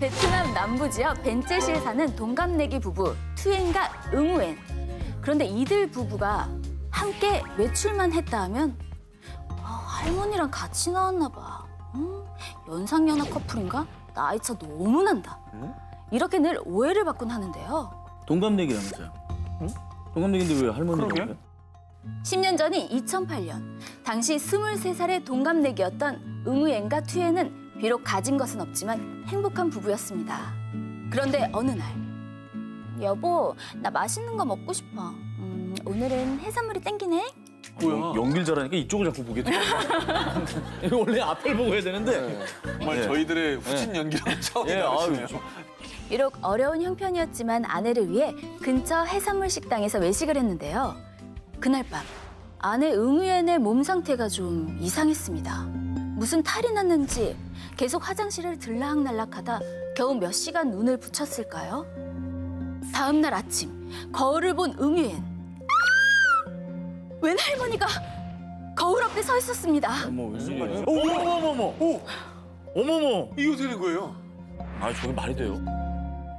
베트남 남부 지역 벤제시에 사는 동갑내기 부부 투엔과 응우엔. 그런데 이들 부부가 함께 외출만 했다 하면 할머니랑 같이 나왔나 봐. 연상연하 커플인가? 나이차 너무 난다. 이렇게 늘 오해를 받곤 하는데요. 동갑내기라면서요? 응? 동갑내기인데 왜 할머니가? 10년 전인 2008년. 당시 23살의 동갑내기였던 응우엔과 투엔은 비록 가진 것은 없지만 행복한 부부였습니다. 그런데 어느 날. 여보, 나 맛있는 거 먹고 싶어. 오늘은 해산물이 땡기네? 뭐야? 연기를 잘하니까 이쪽을 자꾸 보게 돼. 원래 앞을 보고 해야 되는데. 정말 저희들의 후진 연기랑 처음이네요. 비록 어려운 형편이었지만 아내를 위해 근처 해산물 식당에서 외식을 했는데요. 그날 밤 아내 응우엔의 몸 상태가 좀 이상했습니다. 무슨 탈이 났는지 계속 화장실을 들락날락하다 겨우 몇 시간 눈을 붙였을까요? 다음 날 아침 거울을 본 응우엔. 웬 할머니가 거울 앞에 서 있었습니다. 어머, 무슨 말이야? 어머머머! 어머머! 이게 어떻게 된 거예요? 아, 저게 말이 돼요?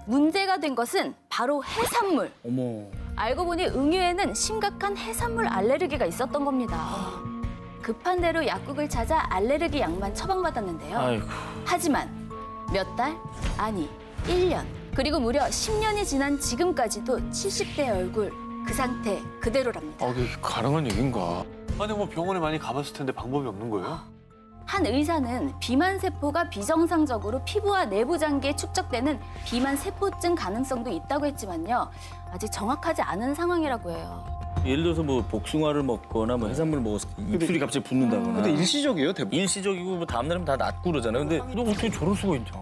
문제가 된 것은 바로 해산물. 어머. 알고 보니 응유에는 심각한 해산물 알레르기가 있었던 겁니다. 급한 대로 약국을 찾아 알레르기 약만 처방받았는데요. 아이고. 하지만 몇 달? 아니, 1년. 그리고 무려 10년이 지난 지금까지도 70대 얼굴 그 상태 그대로랍니다. 그게 가능한 얘기인가? 아니 뭐 병원에 많이 가봤을 텐데 방법이 없는 거예요? 한 의사는 비만 세포가 비정상적으로 피부와 내부 장기에 축적되는 비만 세포증 가능성도 있다고 했지만요. 아직 정확하지 않은 상황이라고 해요. 예를 들어서 뭐 복숭아를 먹거나 뭐 해산물을 먹어서 입술이 갑자기 붓는다거나. 근데 일시적이에요, 대부분. 일시적이고 뭐 다음 날은 다 낫고 그러잖아요. 근데 너 어떻게 저럴 수가 있냐?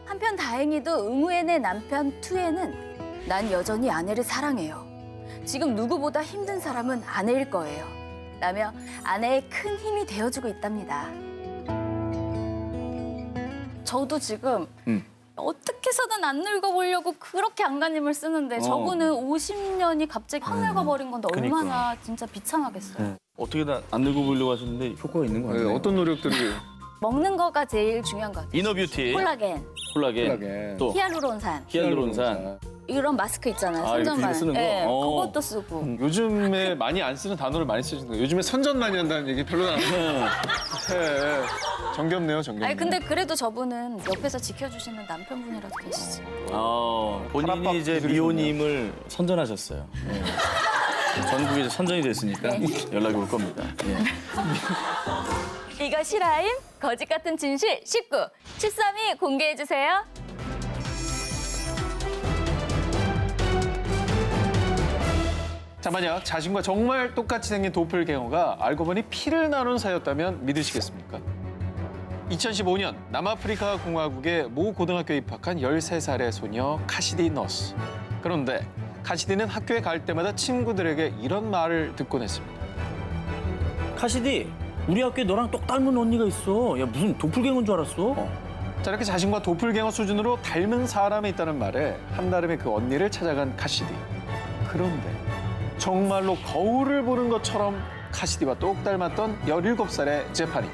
한편 다행히도 응우엔의 남편 투엔은 난 여전히 아내를 사랑해요. 지금 누구보다 힘든 사람은 아내일 거예요. 라며 아내의 큰 힘이 되어주고 있답니다. 저도 지금 어떻게 해서든 안 늙어보려고 그렇게 안간힘을 쓰는데 저분은 50년이 갑자기 확 늙어버린 건데 얼마나 진짜 비참하겠어요. 어떻게든 안 늙어보려고 하셨는데 효과가 있는 거 같아요. 어떤 노력들이? 먹는 거가 제일 중요한 것 같아요. 이너뷰티, 콜라겐, 또 히알루론산. 이런 마스크 있잖아요. 선전만. 쓰는 거? 네, 그것도 쓰고. 요즘에 많이 안 쓰는 단어를 많이 쓰시는 거예요. 요즘에 선전 많이 한다는 얘기 별로 안 해요. 네. 정겹네요, 정겹네요. 아니 근데 그래도 저분은 옆에서 지켜주시는 남편분이라도 계시지. 본인이 이제 미호님을 선전하셨어요. 네. 전국에 선전이 됐으니까 연락이 올 겁니다. 이거 실화임? 거짓 같은 진실 19. 13위 공개해주세요. 자, 만약 자신과 정말 똑같이 생긴 도플갱어가 알고 보니 피를 나눈 사이였다면 믿으시겠습니까? 2015년 남아프리카 공화국의 모 고등학교에 입학한 13살의 소녀 카시디 너스. 그런데 카시디는 학교에 갈 때마다 친구들에게 이런 말을 듣곤 했습니다. 카시디, 우리 학교에 너랑 똑 닮은 언니가 있어. 야, 무슨 도플갱어인 줄 알았어? 자, 이렇게 자신과 도플갱어 수준으로 닮은 사람이 있다는 말에 한달음에 그 언니를 찾아간 카시디. 그런데 정말로 거울을 보는 것처럼 카시디와 똑 닮았던 17살의 제파니.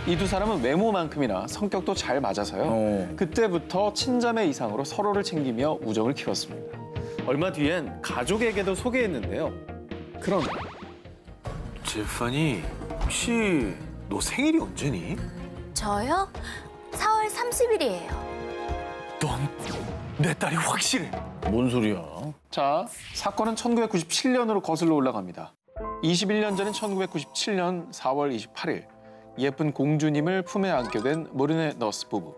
이 두 사람은 외모만큼이나 성격도 잘 맞아서요. 그때부터 친자매 이상으로 서로를 챙기며 우정을 키웠습니다. 얼마 뒤엔 가족에게도 소개했는데요. 그런데 제파니, 혹시 너 생일이 언제니? 저요? 4월 30일이에요. 넌 내 딸이 확실해. 뭔 소리야? 자, 사건은 1997년으로 거슬러 올라갑니다. 21년 전인 1997년 4월 28일. 예쁜 공주님을 품에 안게 된 모르네 너스 부부.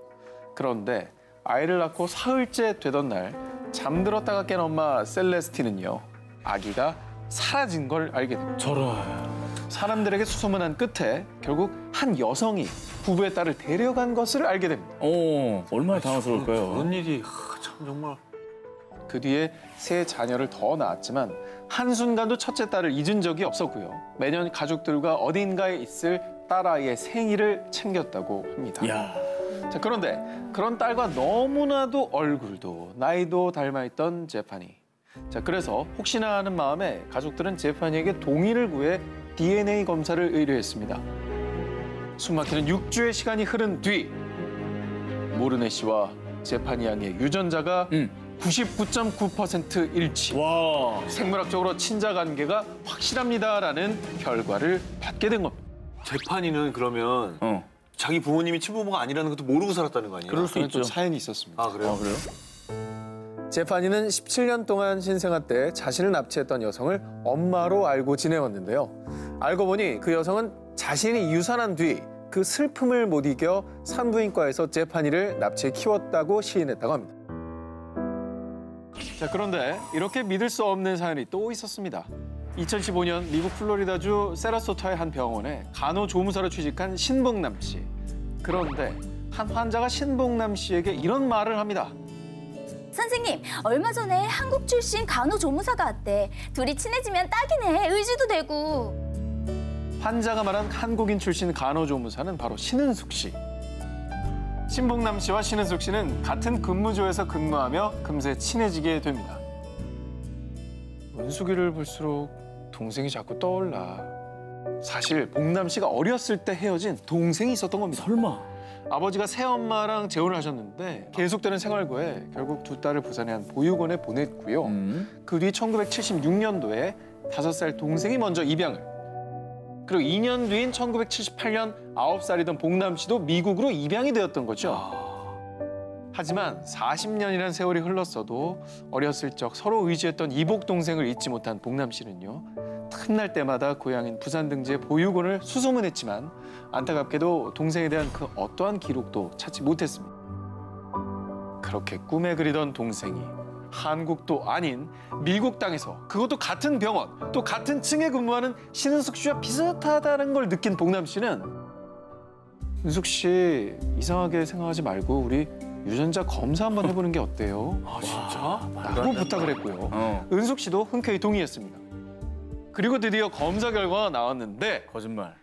그런데 아이를 낳고 사흘째 되던 날 잠들었다가 깬 엄마 셀레스티는요. 아기가 사라진 걸 알게 됩니다. 저런. 사람들에게 수소문한 끝에 결국 한 여성이 부부의 딸을 데려간 것을 알게 됩니다. 얼마나 당황스러울까요? 그런 일이 참 정말. 그 뒤에 세 자녀를 더 낳았지만 한순간도 첫째 딸을 잊은 적이 없었고요. 매년 가족들과 어딘가에 있을 딸아이의 생일을 챙겼다고 합니다. 야. 자, 그런데 그런 딸과 너무나도 얼굴도 나이도 닮아있던 제파니. 자, 그래서 혹시나 하는 마음에 가족들은 제파니에게 동의를 구해 DNA 검사를 의뢰했습니다. 숨막히는 6주의 시간이 흐른 뒤 모르네 씨와 제파니 양의 유전자가 99.9% 일치. 와. 생물학적으로 친자 관계가 확실합니다라는 결과를 받게 된 겁니다. 재판이는 그러면 자기 부모님이 친부모가 아니라는 것도 모르고 살았다는 거 아니에요? 그럴 수 그런 좀 있죠. 사연이 있었습니다. 아, 그래요? 그래요? 제파니는 17년 동안 신생아 때 자신을 납치했던 여성을 엄마로 알고 지내왔는데요. 알고 보니 그 여성은 자신이 유산한 뒤 그 슬픔을 못 이겨 산부인과에서 제파니를 납치해 키웠다고 시인했다고 합니다. 자, 그런데 이렇게 믿을 수 없는 사연이 또 있었습니다. 2015년 미국 플로리다주 세라소타의 한 병원에 간호조무사로 취직한 신봉남 씨. 그런데 한 환자가 신봉남 씨에게 이런 말을 합니다. 선생님, 얼마 전에 한국 출신 간호조무사가 왔대. 둘이 친해지면 딱이네. 의지도 되고. 환자가 말한 한국인 출신 간호조무사는 바로 신은숙 씨. 신봉남 씨와 신은숙 씨는 같은 근무조에서 근무하며 금세 친해지게 됩니다. 은숙이를 볼수록 동생이 자꾸 떠올라. 사실 봉남 씨가 어렸을 때 헤어진 동생이 있었던 겁니다. 설마. 아버지가 새엄마랑 재혼을 하셨는데 계속되는 생활고에 결국 두 딸을 부산의 한 보육원에 보냈고요. 그 뒤 1976년도에 5살 동생이 먼저 입양을. 그리고 2년 뒤인 1978년 9살이던 봉남 씨도 미국으로 입양이 되었던 거죠. 하지만 40년이라는 세월이 흘렀어도 어렸을 적 서로 의지했던 이복 동생을 잊지 못한 봉남 씨는요. 틈날 때마다 고향인 부산 등지의 보육원을 수소문했지만 안타깝게도 동생에 대한 그 어떠한 기록도 찾지 못했습니다. 그렇게 꿈에 그리던 동생이 한국도 아닌 미국 땅에서 그것도 같은 병원 또 같은 층에 근무하는 신은숙 씨와 비슷하다는 걸 느낀 봉남 씨는 은숙 씨 이상하게 생각하지 말고 우리 유전자 검사 한번 해보는 게 어때요? 아, 진짜? 라고 부탁을 했고요. 은숙 씨도 흔쾌히 동의했습니다. 그리고 드디어 검사 결과가 나왔는데 거짓말.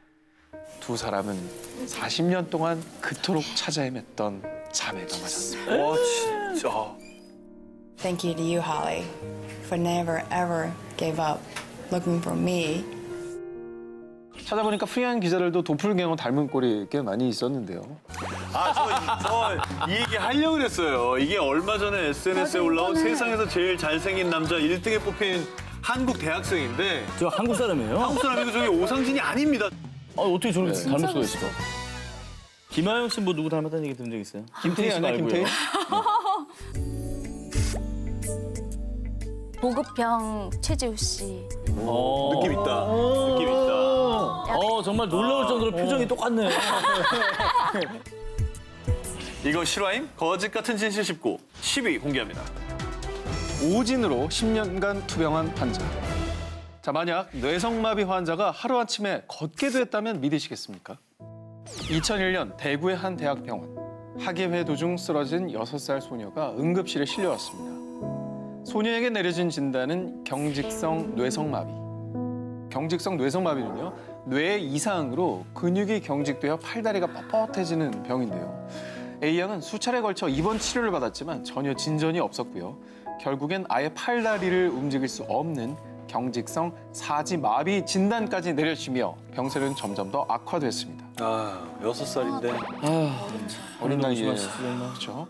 두 사람은 40년 동안 그토록 찾아 헤맸던 자매가 맞았습니다. 와, 진짜. Thank you to you, Holly, for never ever gave up looking for me. 찾아보니까 프리한 기자들도 도플갱어 닮은 꼴이 꽤 많이 있었는데요. 저 이 얘기 하려고 그랬어요. 이게 얼마 전에 SNS에 올라온 세상에서 제일 잘생긴 남자 1등에 뽑힌 한국 대학생인데 저 한국 사람이에요? 한국 사람이고 저게 오상진이 아닙니다. 어떻게 저렇게 네. 닮을 수가 있어? 김하영 씨 뭐 누구 닮았다는 얘기 들은 적 있어요? 김태희 씨 아니야, 말고요. 김태희? 보급형 최재우 씨. 느낌 있다. 느낌 있다. 정말 놀라울 정도로 표정이 똑같네요. 이거 실화임? 거짓 같은 진실 19. 10위 공개합니다. 오진으로 10년간 투병한 환자. 자, 만약 뇌성마비 환자가 하루아침에 걷게 됐다면 믿으시겠습니까? 2001년 대구의 한 대학병원. 학예회 도중 쓰러진 6살 소녀가 응급실에 실려왔습니다. 소녀에게 내려진 진단은 경직성 뇌성마비. 경직성 뇌성마비는요, 뇌 이상으로 근육이 경직되어 팔다리가 뻣뻣해지는 병인데요. A양은 수차례 걸쳐 입원 치료를 받았지만 전혀 진전이 없었고요. 결국엔 아예 팔다리를 움직일 수 없는 경직성 사지마비 진단까지 내려지며 병세는 점점 더 악화됐습니다. 아, 6살인데. 어린 나이에. 조심하시죠. 그렇죠.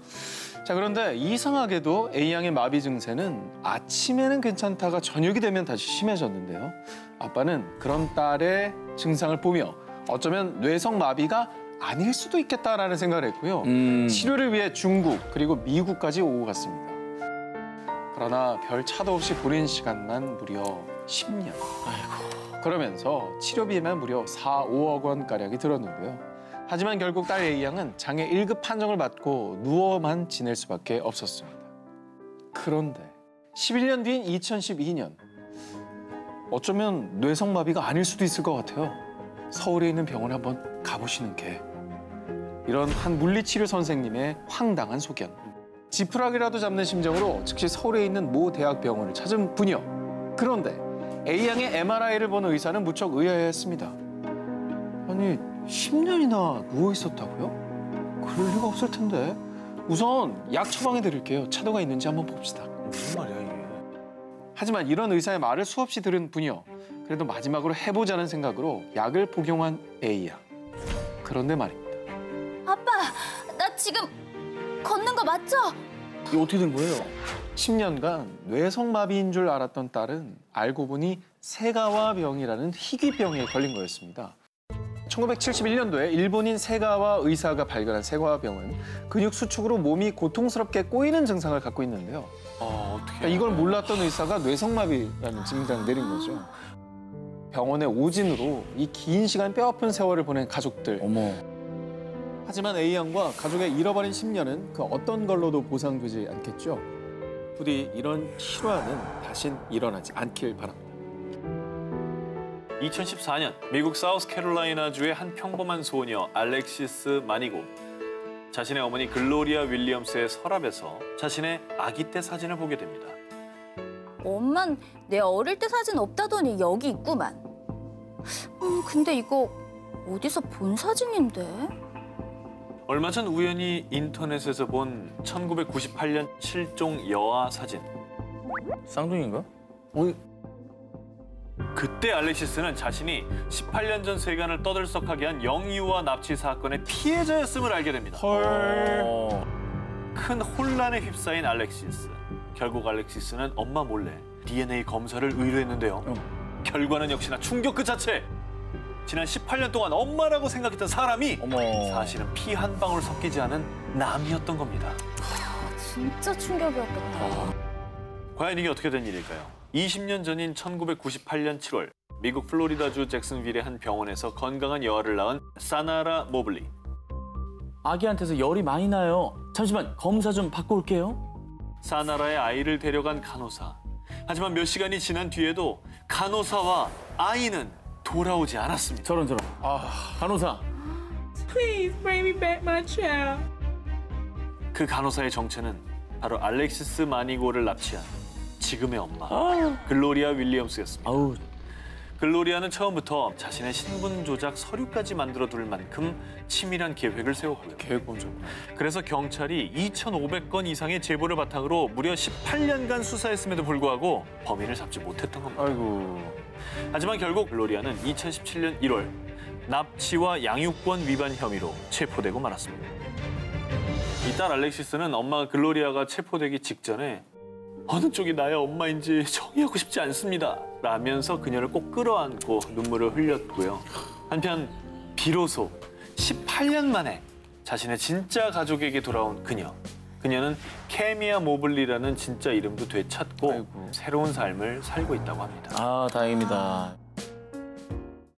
자, 그런데 이상하게도 A양의 마비 증세는 아침에는 괜찮다가 저녁이 되면 다시 심해졌는데요. 아빠는 그런 딸의 증상을 보며 어쩌면 뇌성 마비가 아닐 수도 있겠다라는 생각을 했고요. 치료를 위해 중국 그리고 미국까지 오고 갔습니다. 그러나 별 차도 없이 보낸 시간만 무려 10년. 아이고. 그러면서 치료비만 무려 4, 5억 원가량이 들었는데요. 하지만 결국 딸 A양은 장애 1급 판정을 받고 누워만 지낼 수밖에 없었습니다. 그런데 11년 뒤인 2012년 어쩌면 뇌성마비가 아닐 수도 있을 것 같아요. 서울에 있는 병원에 한번 가보시는 게. 이런 한 물리치료 선생님의 황당한 소견. 지푸라기라도 잡는 심정으로 즉시 서울에 있는 모 대학병원을 찾은 분이요. 그런데 A양의 MRI를 본 의사는 무척 의아해했습니다. 아니 10년이나 누워 있었다고요? 그럴 리가 없을 텐데. 우선 약 처방해 드릴게요. 차도가 있는지 한번 봅시다. 무슨 말이야, 이게. 하지만 이런 의사의 말을 수없이 들은 분이요. 그래도 마지막으로 해보자는 생각으로 약을 복용한 A양. 그런데 말입니다. 아빠, 나 지금 걷는 거 맞죠? 이거 어떻게 된 거예요? 10년간 뇌성마비인 줄 알았던 딸은 알고 보니 세가와병이라는 희귀병에 걸린 거였습니다. 1971년도에 일본인 세가와 의사가 발견한 세가와병은 근육 수축으로 몸이 고통스럽게 꼬이는 증상을 갖고 있는데요. 어떻게? 그러니까 이걸 몰랐던 의사가 뇌성마비라는 진단을 내린 거죠. 병원의 오진으로 이 긴 시간 뼈아픈 세월을 보낸 가족들. 어머. 하지만 A양과 가족의 잃어버린 10년은 그 어떤 걸로도 보상되지 않겠죠. 부디 이런 실화는 다신 일어나지 않길 바랍니다. 2014년 미국 사우스캐롤라이나주의 한 평범한 소녀 알렉시스 마니고. 자신의 어머니 글로리아 윌리엄스의 서랍에서 자신의 아기 때 사진을 보게 됩니다. 엄만 내 어릴 때 사진 없다더니 여기 있구만. 근데 이거 어디서 본 사진인데? 얼마 전 우연히 인터넷에서 본 1998년 실종 여아 사진. 쌍둥이인가? 그때 알렉시스는 자신이 18년 전 세간을 떠들썩하게 한 영유아 납치 사건의 피해자였음을 알게 됩니다. 큰 혼란에 휩싸인 알렉시스. 결국 알렉시스는 엄마 몰래 DNA 검사를 의뢰했는데요. 결과는 역시나 충격 그 자체. 지난 18년 동안 엄마라고 생각했던 사람이 어머. 사실은 피 한 방울 섞이지 않은 남이었던 겁니다. 진짜 충격이었겠다. 과연 이게 어떻게 된 일일까요? 20년 전인 1998년 7월 미국 플로리다주 잭슨빌의 한 병원에서 건강한 여아를 낳은 사나라 모블리. 아기한테서 열이 많이 나요. 잠시만 검사 좀 받고 올게요. 사나라의 아이를 데려간 간호사. 하지만 몇 시간이 지난 뒤에도 간호사와 아이는 돌아오지 않았습니다. 저런. 간호사. Please bring me back my child. 그 간호사의 정체는 바로 알렉시스 마니고를 납치한 지금의 엄마 글로리아 윌리엄스였습니다. 아우. 글로리아는 처음부터 자신의 신분 조작 서류까지 만들어둘 만큼 치밀한 계획을 세웠고요. 계획 먼저. 그래서 경찰이 2,500건 이상의 제보를 바탕으로 무려 18년간 수사했음에도 불구하고 범인을 잡지 못했던 겁니다. 아이고. 하지만 결국 글로리아는 2017년 1월 납치와 양육권 위반 혐의로 체포되고 말았습니다. 이 딸 알렉시스는 엄마 글로리아가 체포되기 직전에 어느 쪽이 나의 엄마인지 정의하고 싶지 않습니다 라면서 그녀를 꼭 끌어안고 눈물을 흘렸고요. 한편 비로소 18년 만에 자신의 진짜 가족에게 돌아온 그녀. 그녀는 케미아 모블리라는 진짜 이름도 되찾고 아이고. 새로운 삶을 살고 있다고 합니다. 아 다행입니다.